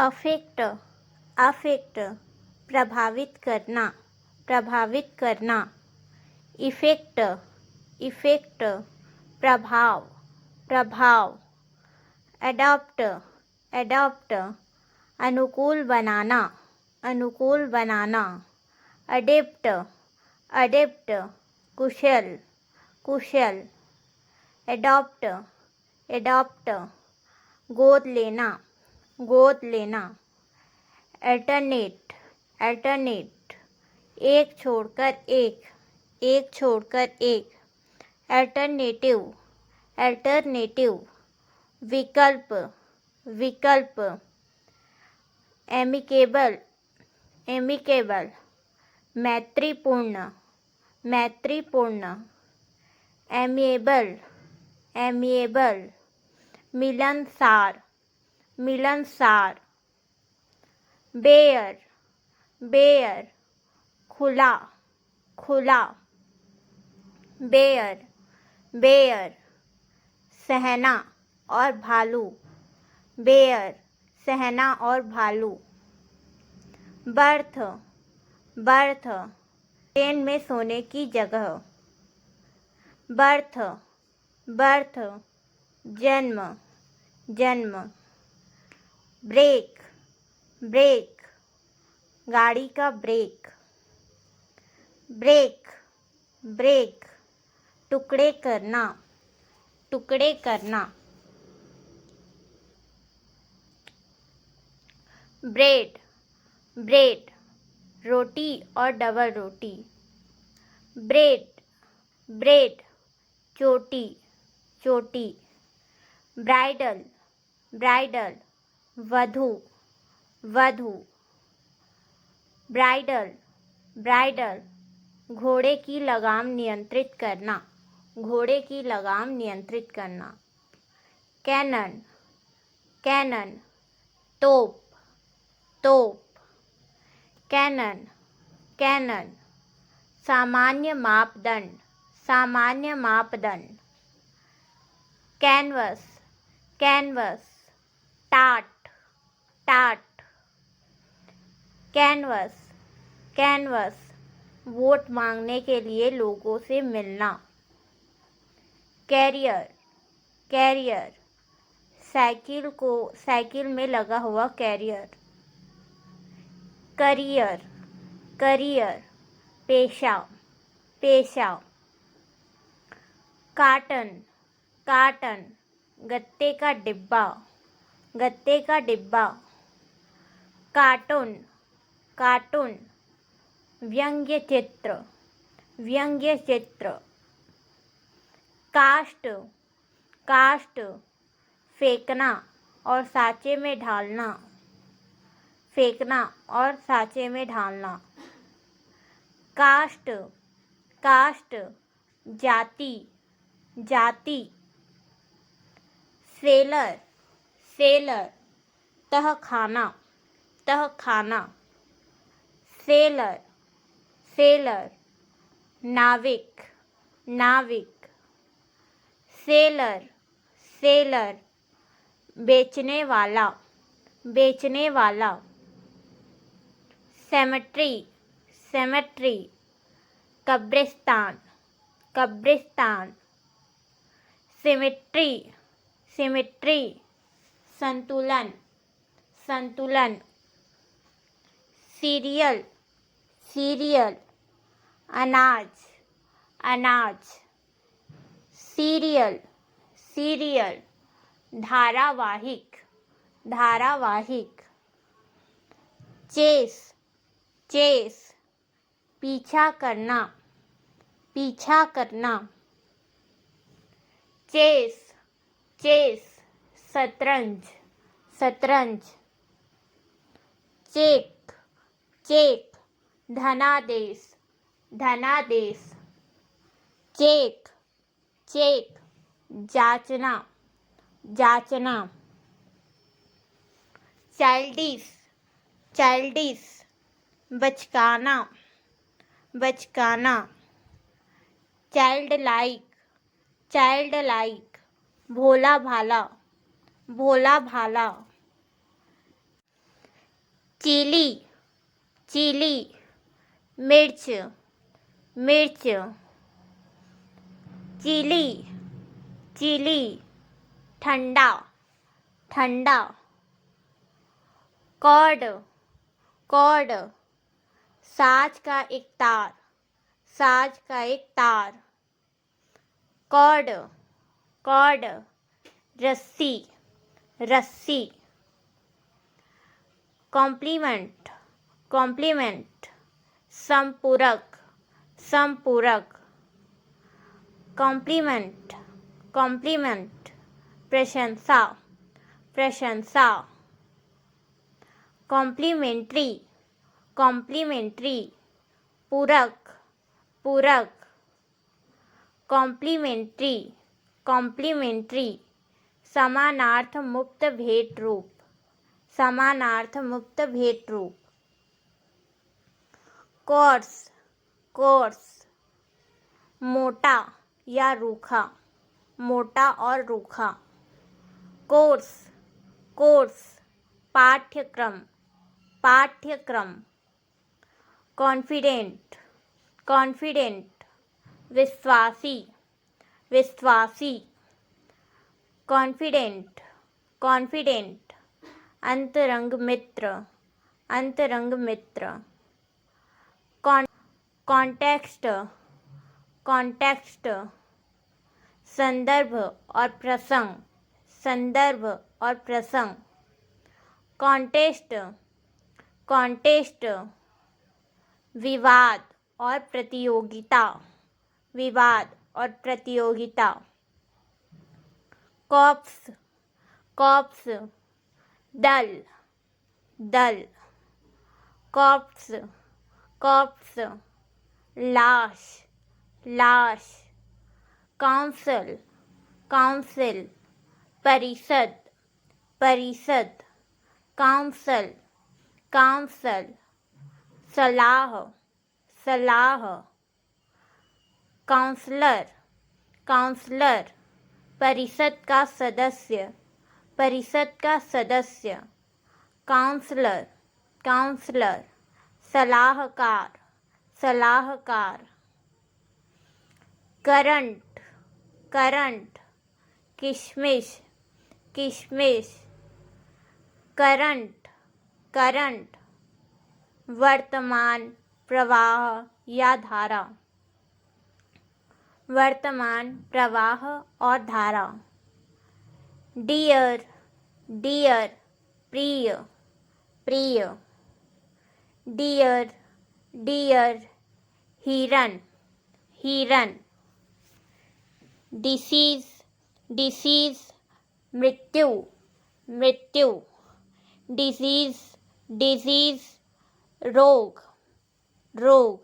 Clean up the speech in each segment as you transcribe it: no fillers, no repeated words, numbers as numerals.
Affect affect प्रभावित करना प्रभावित करना। इफेक्ट इफेक्ट प्रभाव प्रभाव। एडॉप्ट एडॉप्ट अनुकूल बनाना अनुकूल बनाना। अडेप्ट अडेप्ट कुशल कुशल। एडॉप्ट एडॉप्ट गोद लेना गोद लेना। अल्टरनेट अल्टरनेट एक छोड़कर एक छोड़कर एक। अल्टरनेटिव अल्टरनेटिव विकल्प विकल्प। एमिकेबल एमिकेबल मैत्रीपूर्ण मैत्रीपूर्ण। एमिएबल एमिएबल मिलनसार मिलनसार। बेयर बेयर खुला खुला। बेयर बेयर सहना और भालू बेयर सहना और भालू। बर्थ बर्थ ट्रेन में सोने की जगह। बर्थ बर्थ जन्म जन्म। ब्रेक ब्रेक गाड़ी का ब्रेक। ब्रेक ब्रेक टुकड़े करना टुकड़े करना। ब्रेड ब्रेड रोटी और डबल रोटी। ब्रेड ब्रेड चोटी चोटी। ब्राइडल ब्राइडल वधू वधू। ब्राइडल ब्राइडल घोड़े की लगाम नियंत्रित करना घोड़े की लगाम नियंत्रित करना। कैनन कैनन तोप तोप। कैनन कैनन सामान्य मापदंड सामान्य मापदंड। कैनवस कैनवस टाट टाट। कैनवस कैनवस वोट मांगने के लिए लोगों से मिलना। कैरियर कैरियर साइकिल में लगा हुआ कैरियर। करियर करियर पेशा पेशा। कार्टन कार्टन गत्ते का डिब्बा गत्ते का डिब्बा। कार्टून कार्टून व्यंग्य चित्र व्यंग्य चित्र। कास्ट कास्ट फेंकना और साँचे में ढालना फेंकना और साँचे में ढालना। कास्ट कास्ट जाति जाति। सेलर सेलर तहखाना तहखाना। सेलर सेलर नाविक नाविक। सेलर सेलर बेचने वाला बेचने वाला। सेमेट्री सेमेट्री कब्रिस्तान कब्रिस्तान। सिमेट्री सिमेट्री संतुलन संतुलन। सीरियल सीरियल अनाज अनाज। सीरियल सीरियल धारावाहिक धारावाहिक। चेस चेस पीछा करना पीछा करना। चेस चेस शतरंज शतरंज। चेक चेक धनादेश धनादेश। चेक चेक जांचना जांचना। चाइल्डिश चाइल्डिश बचकाना बचकाना। चाइल्ड लाइक भोला भाला भोला भाला। चिली चिली मिर्च मिर्च चिली चिली ठंडा ठंडा कॉर्ड कॉर्ड साज का एक तार साज का एक तार कॉर्ड कॉर्ड रस्सी रस्सी कॉम्प्लीमेंट कॉम्प्लीमेंट संपूरक संपूरक कॉम्प्लीमेंट कॉम्प्लीमेंट प्रशंसा प्रशंसा कॉम्प्लीमेंट्री कॉम्प्लीमेंट्री पूरक पूरक कॉम्प्लीमेंट्री कॉम्प्लीमेंट्री समानार्थ मुक्त भेद रूप समानार्थ मुक्त भेद रूप कोर्स कोर्स मोटा या रूखा मोटा और रूखा कोर्स कोर्स पाठ्यक्रम पाठ्यक्रम कॉन्फिडेंट कॉन्फिडेंट विश्वासी विश्वासी कॉन्फिडेंट कॉन्फिडेंट अंतरंग मित्र अंतरंग मित्र कॉन्टेक्स्ट कॉन्टेक्स्ट संदर्भ और प्रसंग संदर्भ और प्रसंग कॉन्टेस्ट कॉन्टेस्ट विवाद और प्रतियोगिता विवाद और प्रतियोगिता कॉप्स कॉप्स दल दल कॉप्स कॉप्स लाश लाश काउंसिल काउंसिल परिषद परिषद काउंसिल काउंसिल सलाह सलाह काउंसलर काउंसलर परिषद का सदस्य परिषद का सदस्य काउंसलर काउंसलर सलाहकार सलाहकार करंट करंट किशमिश किशमिश करंट करंट वर्तमान प्रवाह या धारा वर्तमान प्रवाह और धारा डियर डियर प्रिय प्रिय डियर डियर हिरन हिरन डिसीज डिसीज मृत्यु मृत्यु डिजीज डिजीज रोग रोग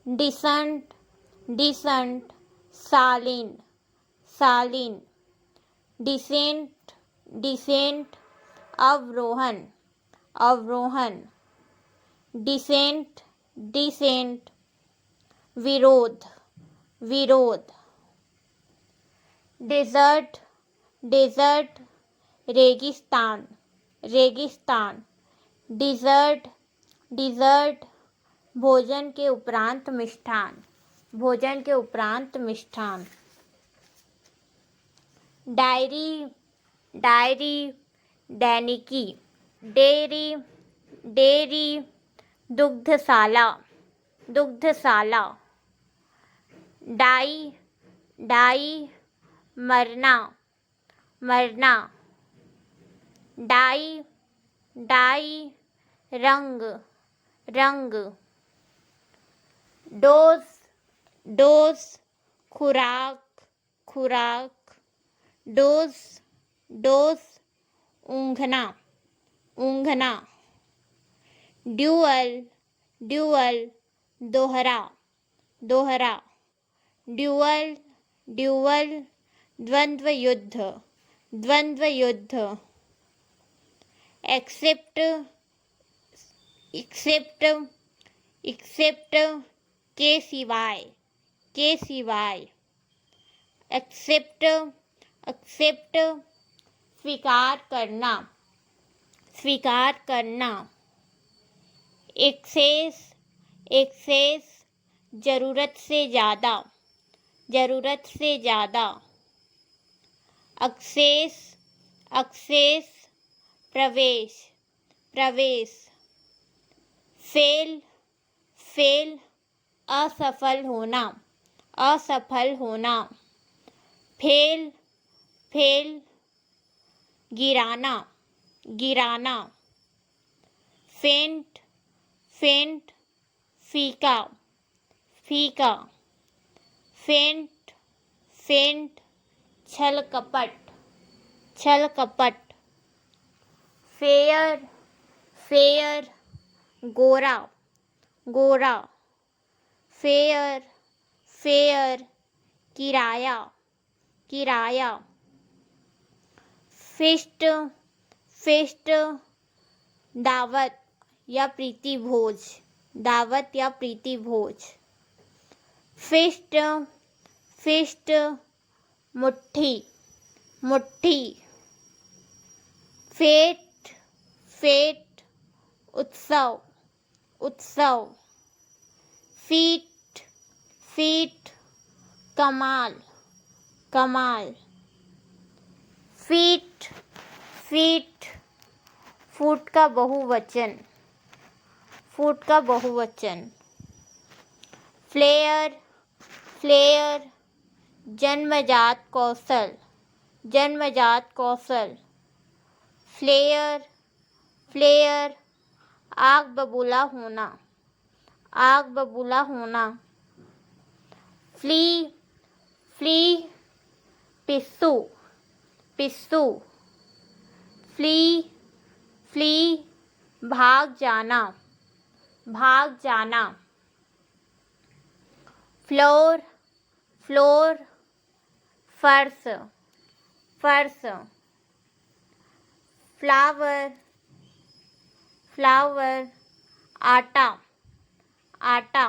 decent decent सालीन सालीन decent decent अवरोहन अवरोहन decent decent विरोध विरोध डेजर्ट डेजर्ट रेगिस्तान रेगिस्तान डिजर्ट डिजर्ट भोजन के उपरांत मिष्ठान भोजन के उपरांत मिष्ठान डायरी डायरी दैनिकी डेयरी डेयरी दुग्धशाला दुग्धशाला डाई डाई मरना मरना डाई डाई रंग रंग डोज डोज खुराक खुराक डोज डोज ऊँघना ऊँघना ड्यूअल ड्यूअल दोहरा दोहरा ड्यूअल ड्यूअल द्वंद्व युद्ध द्वंद्व युद्ध एक्सेप्ट एक्सेप्ट एक्सेप्ट के सिवाय एक्सेप्ट एक्सेप्ट स्वीकार करना स्वीकार करना। एक्सेस एक्सेस ज़रूरत से ज़्यादा, ज़रूरत से ज़्यादा। एक्सेस एक्सेस प्रवेश, प्रवेश। फेल फेल असफल होना, असफल होना। फेल फेल गिराना, गिराना। फेंट फेंट फीका, फीका। फेंट फेंट छल कपट, छल कपट। फेयर फेयर गोरा, गोरा। फेयर फेयर किराया, किराया। फिस्ट फिस्ट दावत या प्रीति भोज, दावत या प्रीति भोज। फिस्ट फिस्ट मुट्ठी, मुट्ठी। फेट फेट उत्सव, उत्सव। फीट फीट कमाल, कमाल। फीट फीट फुट का बहुवचन, फुट का बहुवचन। फ्लेयर फ्लेयर जन्मजात कौशल, जन्मजात कौशल। फ्लेयर फ्लेयर आग बबूला होना, आग बबूला होना। फ्ली फ्ली पिस्सू, पिस्सू। फ्ली फ्ली भाग जाना, भाग जाना। फ्लोर फ्लोर फर्श, फर्श। फ्लावर फ्लावर आटा, आटा।